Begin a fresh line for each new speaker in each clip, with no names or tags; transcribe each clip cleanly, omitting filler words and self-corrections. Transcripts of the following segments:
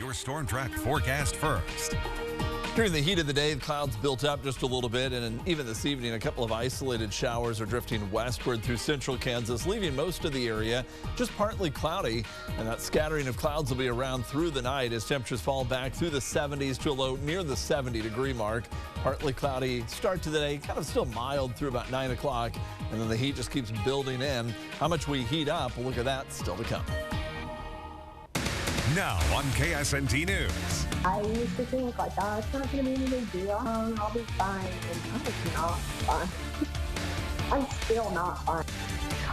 your Storm Track forecast first.
During the heat of the day, the clouds built up just a little bit, and even this evening, a couple of isolated showers are drifting westward through central Kansas, leaving most of the area just partly cloudy, and that scattering of clouds will be around through the night as temperatures fall back through the 70s to a low near the 70-degree mark. Partly cloudy start to the day, kind of still mild through about 9 o'clock, and then the heat just keeps building in. How much we heat up, we'll look at that still to come.
Now on KSNT News.
I used to think like, oh, it's not going to be any big deal. I'll be fine. And I'm not fine. I'm still not fine.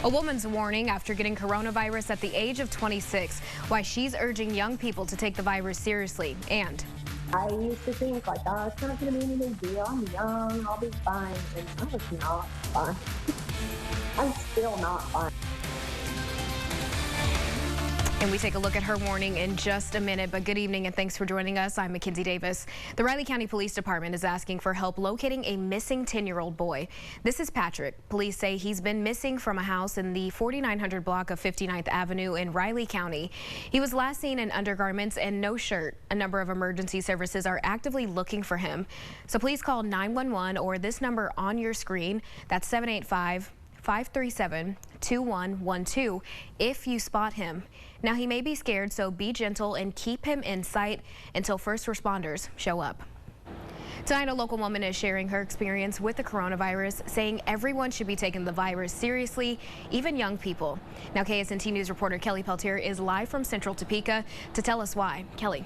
A woman's warning after getting coronavirus at the age of 26, why she's urging young people to take the virus seriously. And
I used to think like, oh, it's not going to be any big deal. I'm young. I'll be fine. And I'm not fine. I'm still not fine.
And we take a look at her warning in just a minute. But good evening and thanks for joining us. I'm Mackenzie Davis. The Riley County Police Department is asking for help locating a missing 10-year-old boy. This is Patrick. Police say he's been missing from a house in the 4900 block of 59th Avenue in Riley County. He was last seen in undergarments and no shirt. A number of emergency services are actively looking for him. So please call 911 or this number on your screen. That's 785-537-2112 if you spot him. Now, he may be scared, so be gentle and keep him in sight until first responders show up. Tonight, a local woman is sharing her experience with the coronavirus, saying everyone should be taking the virus seriously, even young people. Now, KSNT News reporter Kelly Peltier is live from Central Topeka to tell us why. Kelly.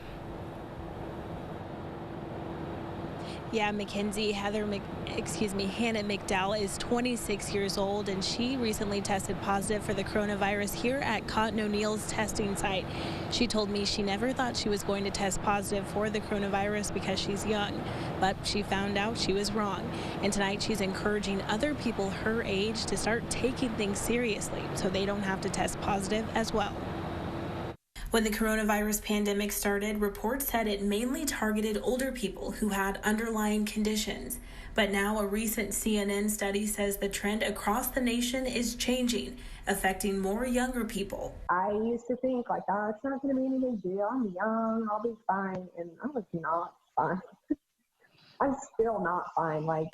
Yeah, Mackenzie, Hannah McDowell is 26 years old, and she recently tested positive for the coronavirus here at Cotton O'Neill's testing site. She told me she never thought she was going to test positive for the coronavirus because she's young, but she found out she was wrong. And tonight she's encouraging other people her age to start taking things seriously so they don't have to test positive as well. When the coronavirus pandemic started, reports said it mainly targeted older people who had underlying conditions. But now a recent CNN study says the trend across the nation is changing, affecting more younger people.
I used to think like, oh, it's not going to be any big deal. I'm young. I'll be fine. And I was not fine. I'm still not fine.
Why?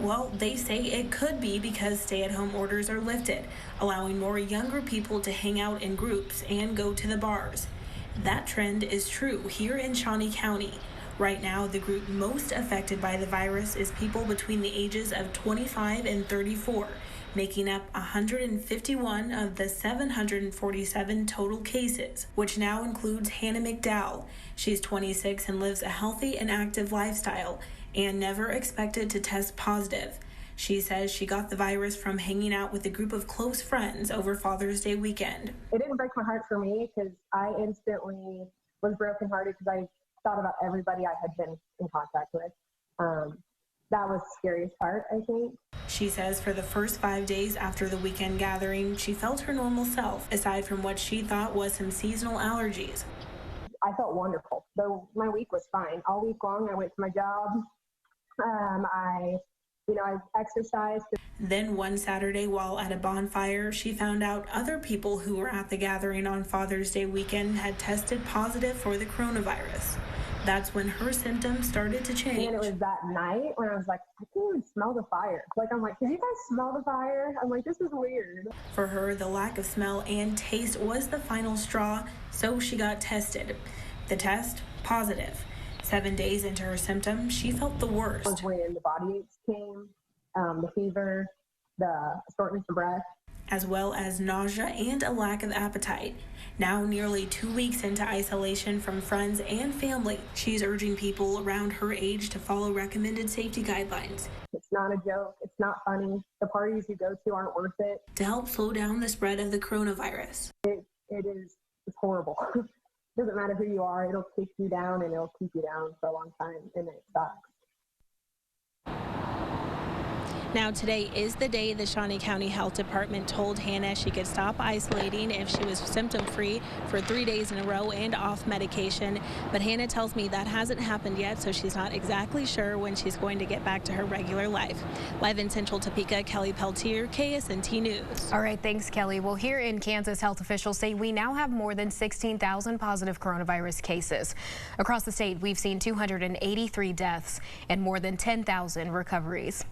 Well, they say it could be because stay-at-home orders are lifted, allowing more younger people to hang out in groups and go to the bars. That trend is true here in Shawnee County. Right now, the group most affected by the virus is people between the ages of 25 and 34, making up 151 of the 747 total cases, which now includes Hannah McDowell. She's 26 and lives a healthy and active lifestyle and never expected to test positive. She says she got the virus from hanging out with a group of close friends over Father's Day weekend.
It didn't break my heart for me because I instantly was brokenhearted because I thought about everybody I had been in contact with. That was the scariest part, I think.
She says for the first 5 days after the weekend gathering, she felt her normal self, aside from what she thought was some seasonal allergies.
I felt wonderful. Though my week was fine. All week long, I went to my job. I exercised.
Then one Saturday while at a bonfire, she found out other people who were at the gathering on Father's Day weekend had tested positive for the coronavirus. That's when her symptoms started to change.
And it was that night when I was like, I can even smell the fire. I'm like, did you guys smell the fire? I'm like, this is weird.
For her, the lack of smell and taste was the final straw, so she got tested. The test, positive. 7 days into her symptoms, she felt the worst.
Was when the body aches came, the fever, the shortness of breath,
as well as nausea and a lack of appetite. Now, nearly 2 weeks into isolation from friends and family, she's urging people around her age to follow recommended safety guidelines.
It's not a joke. It's not funny. The parties you go to aren't worth it.
To help slow down the spread of the coronavirus.
It's horrible. Doesn't matter who you are. It'll take you down and it'll keep you down for a long time, and it sucks.
Now, today is the day the Shawnee County Health Department told Hannah she could stop isolating if she was symptom-free for 3 days in a row and off medication. But Hannah tells me that hasn't happened yet, so she's not exactly sure when she's going to get back to her regular life. Live in Central Topeka, Kelly Peltier, KSNT News.
All right, thanks, Kelly. Well, here in Kansas, health officials say we now have more than 16,000 positive coronavirus cases. Across the state, we've seen 283 deaths and more than 10,000 recoveries.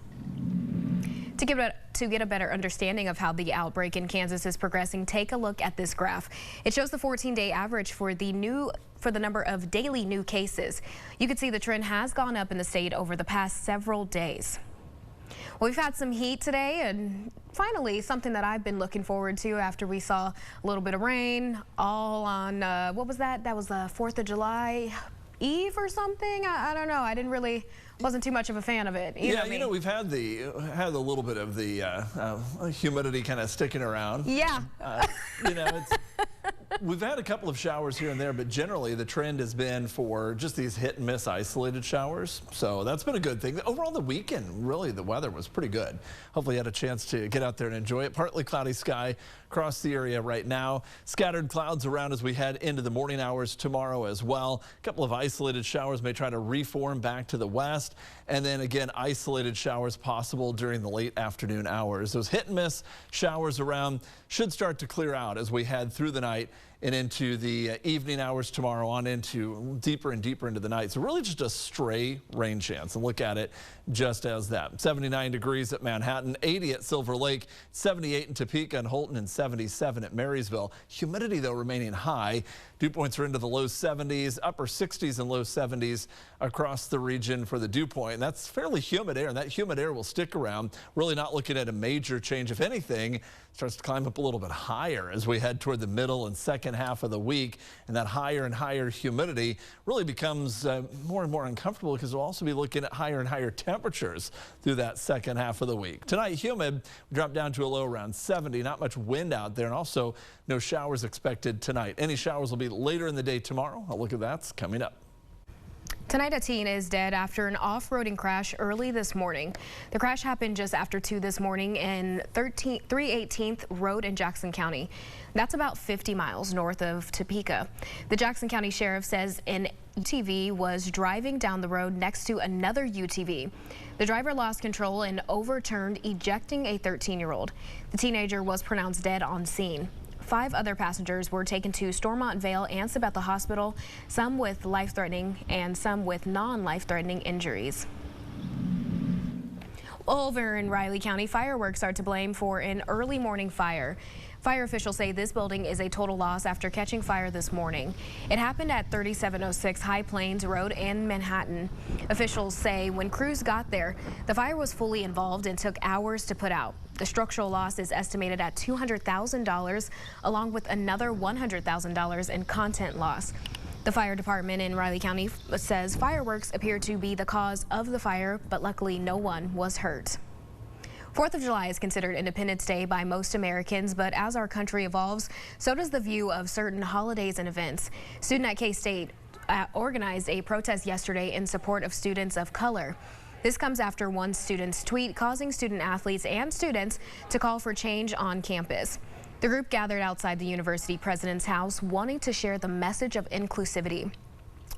To get a better understanding of how the outbreak in Kansas is progressing, take a look at this graph. It shows the 14-day average for the number of daily new cases. You can see the trend has gone up in the state over the past several days. Well, we've had some heat today, and finally something that I've been looking forward to after we saw a little bit of rain all on, what was that? That was the 4th of July Eve or something? I don't know. Wasn't too much of a fan of it.
You know, we've had a little bit of the humidity kind of sticking around.
Yeah.
We've had a couple of showers here and there, but generally the trend has been for just these hit and miss isolated showers. So that's been a good thing. Overall, the weekend, really, the weather was pretty good. Hopefully you had a chance to get out there and enjoy it. Partly cloudy sky across the area right now. Scattered clouds around as we head into the morning hours tomorrow as well. A couple of isolated showers may try to reform back to the west. And then again, isolated showers possible during the late afternoon hours. Those hit and miss showers around should start to clear out as we head through the night and into the evening hours tomorrow on into deeper and deeper into the night. So really just a stray rain chance, and look at it just as that. 79 degrees at Manhattan, 80 at Silver Lake, 78 in Topeka and Holton, and 77 at Marysville. Humidity, though, remaining high. Dew points are into the low 70s, upper 60s and low 70s across the region for the dew point. And that's fairly humid air, and that humid air will stick around. Really not looking at a major change. If anything, starts to climb up a little bit higher as we head toward the middle and second half of the week. And that higher and higher humidity really becomes more and more uncomfortable, because we'll also be looking at higher and higher temperatures through that second half of the week. Tonight, humid, we drop down to a low around 70. Not much wind out there, and also no showers expected tonight. Any showers will be later in the day tomorrow. A look at that's coming up.
Tonight, a teen is dead after an off-roading crash early this morning. The crash happened just after 2 this morning in 318th Road in Jackson County. That's about 50 miles north of Topeka. The Jackson County Sheriff says an UTV was driving down the road next to another UTV. The driver lost control and overturned, ejecting a 13-year-old. The teenager was pronounced dead on scene. 5 other passengers were taken to Stormont Vale and Sabetha Hospital, some with life-threatening and some with non-life-threatening injuries. Over in Riley County, fireworks are to blame for an early morning fire. Fire officials say this building is a total loss after catching fire this morning. It happened at 3706 High Plains Road in Manhattan. Officials say when crews got there, the fire was fully involved and took hours to put out. The structural loss is estimated at $200,000, along with another $100,000 in content loss. The fire department in Riley County says fireworks appear to be the cause of the fire, but luckily no one was hurt. 4th of July is considered Independence Day by most Americans, but as our country evolves, so does the view of certain holidays and events. Student at K-State organized a protest yesterday in support of students of color. This comes after one student's tweet causing student athletes and students to call for change on campus. The group gathered outside the university president's house, wanting to share the message of inclusivity.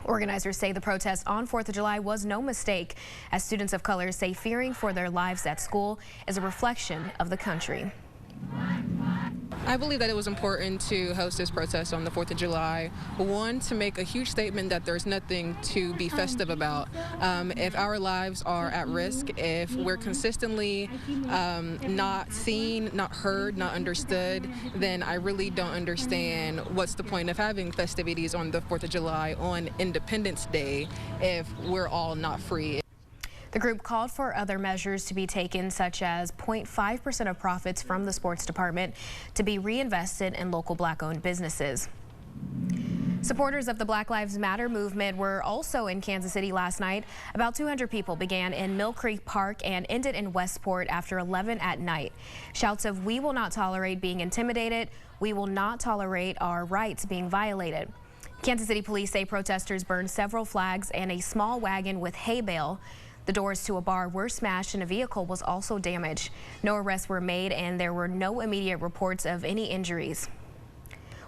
Organizers say the protest on 4th of July was no mistake, as students of color say fearing for their lives at school is a reflection of the country.
I believe that it was important to host this protest on the 4th of July. One, to make a huge statement that there's nothing to be festive about. If our lives are at risk, if we're consistently not seen, not heard, not understood, then I really don't understand what's the point of having festivities on the 4th of July on Independence Day if we're all not free.
The group called for other measures to be taken, such as 0.5% of profits from the sports department to be reinvested in local black-owned businesses. Supporters of the Black Lives Matter movement were also in Kansas City last night. About 200 people began in Mill Creek Park and ended in Westport after 11 at night. Shouts of "We will not tolerate being intimidated. We will not tolerate our rights being violated." Kansas City police say protesters burned several flags and a small wagon with hay bale. The doors to a bar were smashed and a vehicle was also damaged. No arrests were made and there were no immediate reports of any injuries.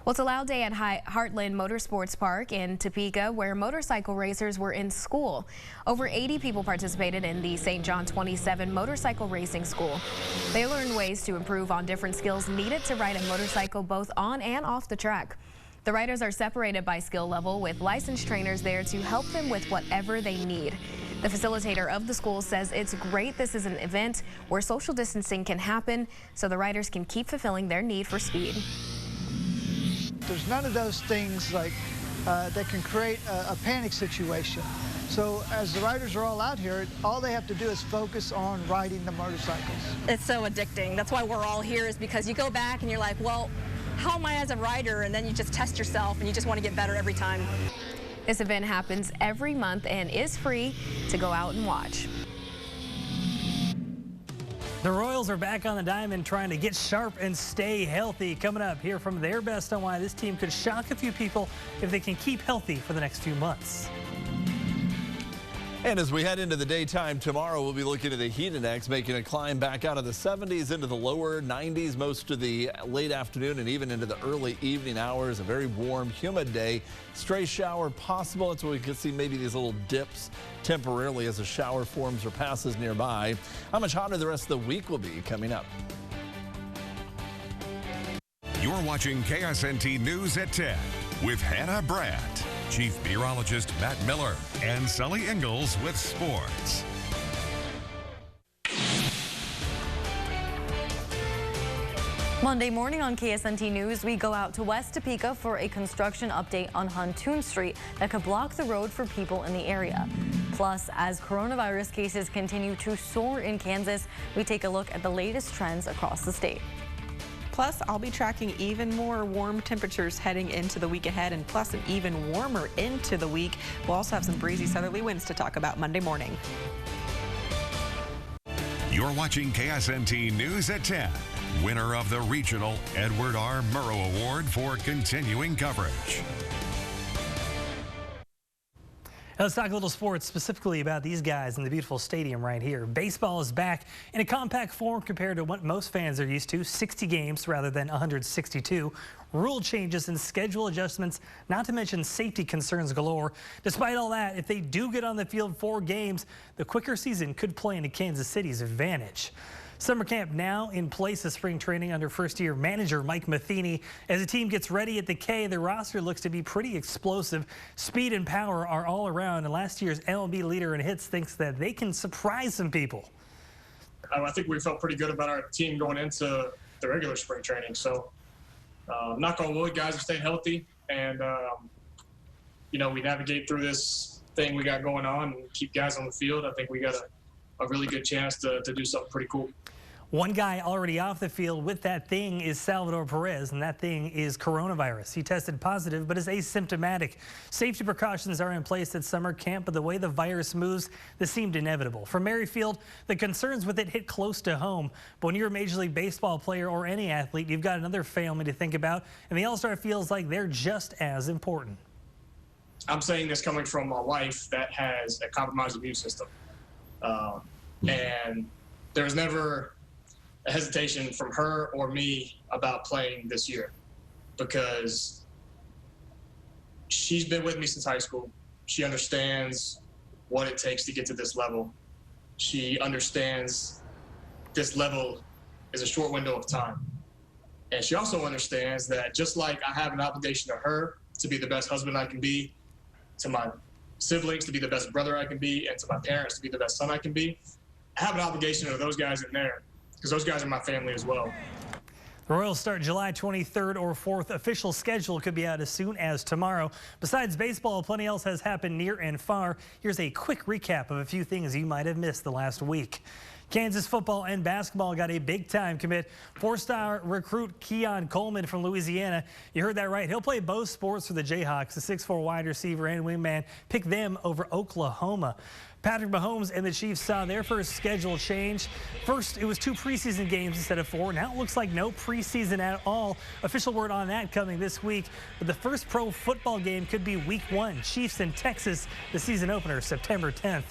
Well, it's a loud day at Heartland Motorsports Park in Topeka, where motorcycle racers were in school. Over 80 people participated in the St. John 27 Motorcycle Racing School. They learned ways to improve on different skills needed to ride a motorcycle both on and off the track. The riders are separated by skill level with licensed trainers there to help them with whatever they need. The facilitator of the school says it's great this is an event where social distancing can happen so the riders can keep fulfilling their need for speed.
There's none of those things like that can create a panic situation. So as the riders are all out here, all they have to do is focus on riding the motorcycles.
It's so addicting. That's why we're all here, is because you go back and you're like, well, how am I as a rider? And then you just test yourself and you just want to get better every time.
This event happens every month and is free to go out and watch.
The Royals are back on the diamond trying to get sharp and stay healthy. Coming up, hear from their best on why this team could shock a few people if they can keep healthy for the next few months.
And as we head into the daytime tomorrow, we'll be looking at the heat index making a climb back out of the 70s into the lower 90s most of the late afternoon and even into the early evening hours. A very warm, humid day. Stray shower possible. That's where we can see maybe these little dips temporarily as a shower forms or passes nearby. How much hotter the rest of the week will be coming up.
You're watching KSNT News at 10 with Hannah Brandt, Chief Meteorologist Matt Miller, and Sully Ingalls with sports.
Monday morning on KSNT News, we go out to West Topeka for a construction update on Huntoon Street that could block the road for people in the area. Plus, as coronavirus cases continue to soar in Kansas, we take a look at the latest trends across the state.
Plus, I'll be tracking even more warm temperatures heading into the week ahead, and plus an even warmer into the week. We'll also have some breezy southerly winds to talk about Monday morning.
You're watching KSNT News at 10, winner of the regional Edward R. Murrow Award for continuing coverage.
Now let's talk a little sports, specifically about these guys in the beautiful stadium right here. Baseball is back in a compact form compared to what most fans are used to, 60 games rather than 162. Rule changes and schedule adjustments, not to mention safety concerns galore. Despite all that, if they do get on the field 4 games, the quicker season could play into Kansas City's advantage. Summer camp now in place of spring training under first-year manager Mike Matheny. As the team gets ready at the K, the roster looks to be pretty explosive. Speed and power are all around, and last year's MLB leader in hits thinks that they can surprise some people.
I think we felt pretty good about our team going into the regular spring training. So, knock on wood, guys are staying healthy, and we navigate through this thing we got going on and keep guys on the field. I think we got a really good chance to do something pretty cool.
One guy already off the field with that thing is Salvador Perez, and that thing is coronavirus. He tested positive but is asymptomatic. Safety precautions are in place at summer camp, but the way the virus moves, this seemed inevitable. For Merrifield, the concerns with it hit close to home. But when you're a Major League Baseball player or any athlete, you've got another family to think about, and the All-Star feels like they're just as important.
I'm saying this coming from my wife that has a compromised immune system. And there was never a hesitation from her or me about playing this year, because she's been with me since high school. She understands what it takes to get to this level. She understands this level is a short window of time. And she also understands that just like I have an obligation to her to be the best husband I can be, to my siblings to be the best brother I can be, and to my parents to be the best son I can be, I have an obligation to those guys in there, because those guys are my family as well.
The Royals start July 23rd or 4th. Official schedule could be out as soon as tomorrow. Besides baseball, plenty else has happened near and far. Here's a quick recap of a few things you might have missed the last week. Kansas football and basketball got a big-time commit. 4-star recruit Keon Coleman from Louisiana. You heard that right. He'll play both sports for the Jayhawks. The 6'4" wide receiver and wingman picked them over Oklahoma. Patrick Mahomes and the Chiefs saw their first schedule change. First, it was 2 preseason games instead of 4. Now it looks like no preseason at all. Official word on that coming this week. But the first pro football game could be week 1. Chiefs in Texas, the season opener, September 10th.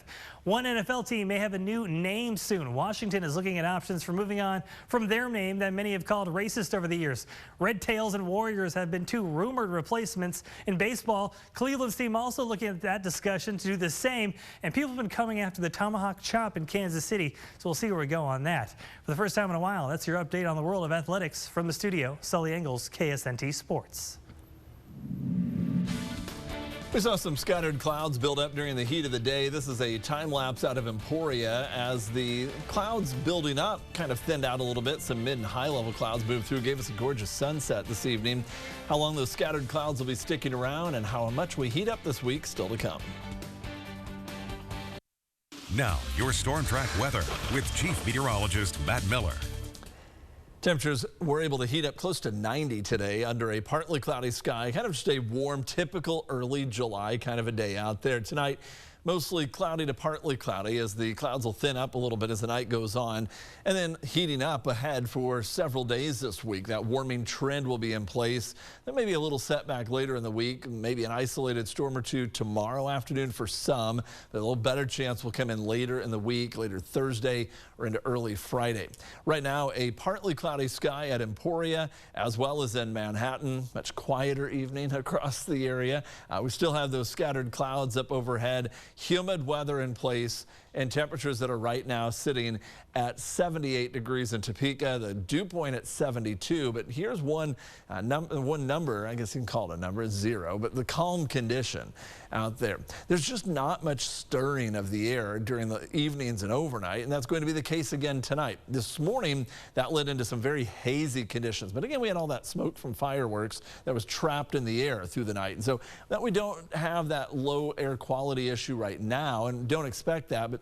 One NFL team may have a new name soon. Washington is looking at options for moving on from their name that many have called racist over the years. Red Tails and Warriors have been two rumored replacements in baseball. Cleveland's team also looking at that discussion to do the same, and people have been coming after the Tomahawk Chop in Kansas City, so we'll see where we go on that. For the first time in a while, that's your update on the world of athletics. From the studio, Sully Ingalls, KSNT Sports.
We saw some scattered clouds build up during the heat of the day. This is a time lapse out of Emporia as the clouds building up kind of thinned out a little bit. Some mid and high level clouds moved through, gave us a gorgeous sunset this evening. How long those scattered clouds will be sticking around and how much we heat up this week still to come.
Now, your Storm Track weather with Chief Meteorologist Matt Miller.
Temperatures were able to heat up close to 90 today under a partly cloudy sky. Kind of just a warm, typical early July kind of a day out there. Tonight, mostly cloudy to partly cloudy as the clouds will thin up a little bit as the night goes on. And then heating up ahead for several days this week. That warming trend will be in place. There may be a little setback later in the week, maybe an isolated storm or two tomorrow afternoon for some. But a little better chance will come in later in the week, later Thursday or into early Friday. Right now, a partly cloudy sky at Emporia as well as in Manhattan. Much quieter evening across the area. We still have those scattered clouds up overhead. Humid weather in place and temperatures that are right now sitting at 78 degrees in Topeka, the dew point at 72. But here's one number, I guess you can call it a number, it's 0, but the calm condition out there. There's just not much stirring of the air during the evenings and overnight, and that's going to be the case again tonight. This morning, that led into some very hazy conditions. But again, we had all that smoke from fireworks that was trapped in the air through the night. And so that we don't have that low air quality issue right now and don't expect that, but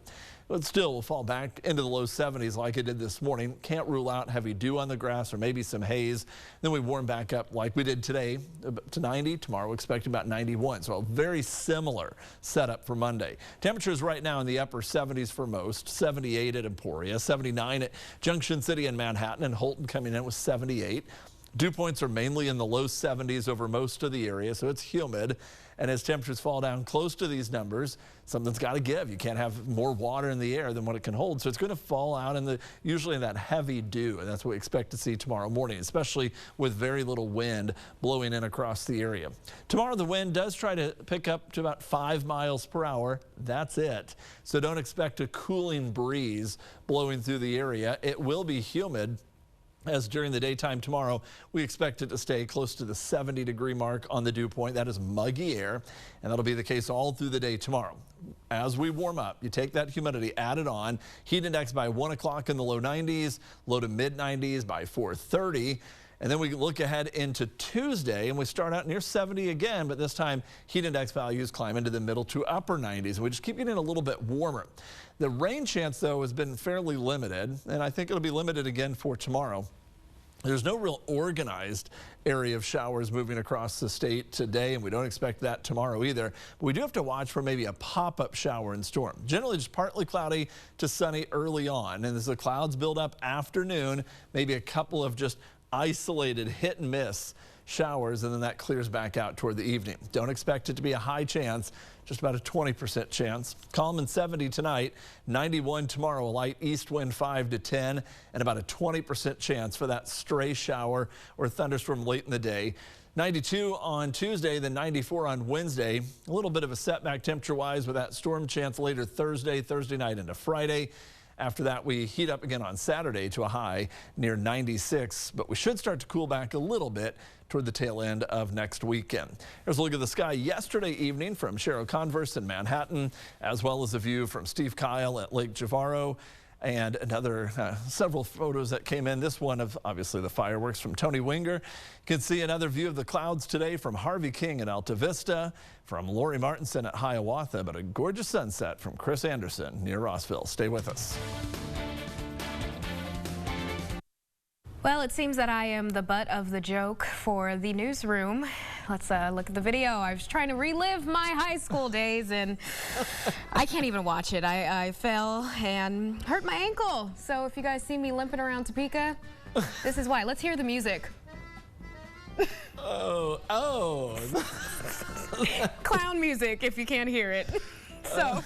still will fall back into the low 70s like it did this morning. Can't rule out heavy dew on the grass or maybe some haze. Then we warm back up like we did today to 90. Tomorrow we expect about 91. So a very similar setup for Monday. Temperatures right now in the upper 70s for most. 78 at Emporia, 79 at Junction City and Manhattan, and Holton coming in with 78. Dew points are mainly in the low 70s over most of the area, so it's humid. And as temperatures fall down close to these numbers, something's got to give. You can't have more water in the air than what it can hold. So it's going to fall out usually in that heavy dew. And that's what we expect to see tomorrow morning, especially with very little wind blowing in across the area. Tomorrow, the wind does try to pick up to about 5 miles per hour. That's it. So don't expect a cooling breeze blowing through the area. It will be humid, as during the daytime tomorrow, we expect it to stay close to the 70-degree mark on the dew point. That is muggy air, and that'll be the case all through the day tomorrow. As we warm up, you take that humidity, add it on. Heat index by 1 o'clock in the low 90s, low to mid 90s by 4:30. And then we look ahead into Tuesday, and we start out near 70 again, but this time heat index values climb into the middle to upper 90s, and we just keep getting a little bit warmer. The rain chance, though, has been fairly limited, and I think it'll be limited again for tomorrow. There's no real organized area of showers moving across the state today, and we don't expect that tomorrow either. But we do have to watch for maybe a pop-up shower and storm. Generally just partly cloudy to sunny early on, and as the clouds build up afternoon, maybe a couple of just isolated hit and miss showers, and then that clears back out toward the evening. Don't expect it to be a high chance, just about a 20% chance. Calm and 70 tonight, 91 tomorrow, a light east wind 5 to 10, and about a 20% chance for that stray shower or thunderstorm late in the day. 92 on Tuesday, then 94 on Wednesday. A little bit of a setback temperature-wise with that storm chance later Thursday night into Friday. After that, we heat up again on Saturday to a high near 96, but we should start to cool back a little bit toward the tail end of next weekend. Here's a look at the sky yesterday evening from Cheryl Converse in Manhattan, as well as a view from Steve Kyle at Lake Javaro, and several photos that came in. This one of obviously the fireworks from Tony Winger. You can see another view of the clouds today from Harvey King at Alta Vista, from Lori Martinson at Hiawatha, but a gorgeous sunset from Chris Anderson near Rossville. Stay with us.
Well, it seems that I am the butt of the joke for the newsroom. Let's look at the video. I was trying to relive my high school days, and I can't even watch it. I fell and hurt my ankle. So if you guys see me limping around Topeka, this is why. Let's hear the music.
Oh.
Clown music, if you can't hear it. So.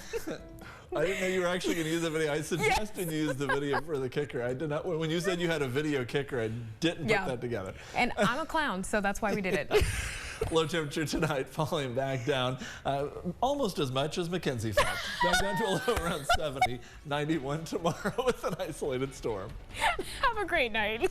I didn't know you were actually going to use the video. I suggested you use the video for the kicker. I did not. When you said you had a video kicker, I didn't put that together.
And I'm a clown, so that's why we did it.
Low temperature tonight, falling back down almost as much as McKenzie felt. Back down to a low around 70, 91 tomorrow with an isolated storm.
Have a great night.